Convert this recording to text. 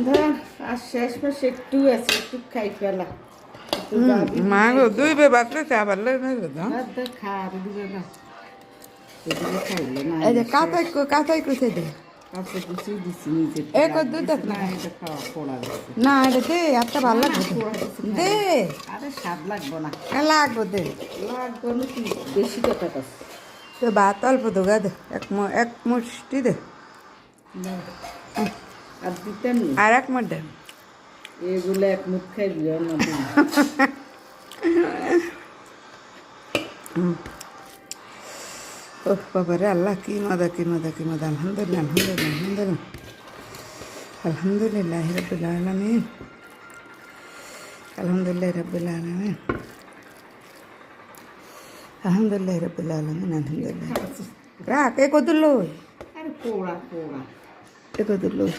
ধর আর শেষ মাস একটু আছে, একটু খাই ফেলা। মা গো দুই বে বাতলে চা পারলে না দাদা খাওয়ার দিবে না, এগুলো খাইলে না। এই যে কাতাই কুছে দে কাছে কিছুই দিছি নিজে, এ কর দুধ দেখ না এটা খাওয়া পোড়া গেছে। না এটা দে একটা ভালো লাগবে তো। দে আরে স্বাদ লাগবো না, লাগবো দে লাগবো না কি বেশি কথা কাছে। তো ভাত অল্প দোগা দে এক মুষ্টি দে আর দিতেন না, আর এক মুঠ দে এগুলো এক মুখ খাইবি না। ও বাবারে আল্লাহ কি মজা কি মজা কি মজা আলহামদুলিল্লাহ আলহামদুলিল্লাহ আলহামদুলিল্লাহ আলহামদুলিল্লাহ রাব্বিল আলামিন আলহামদুলিল্লাহ রাব্বিল আলামিন আলহামদুলিল্লাহ রাব্বিল আলামিন আলহামদুলিল্লাহ রাখ এ কত লই আরে পোড়া পোড়া এ কত লই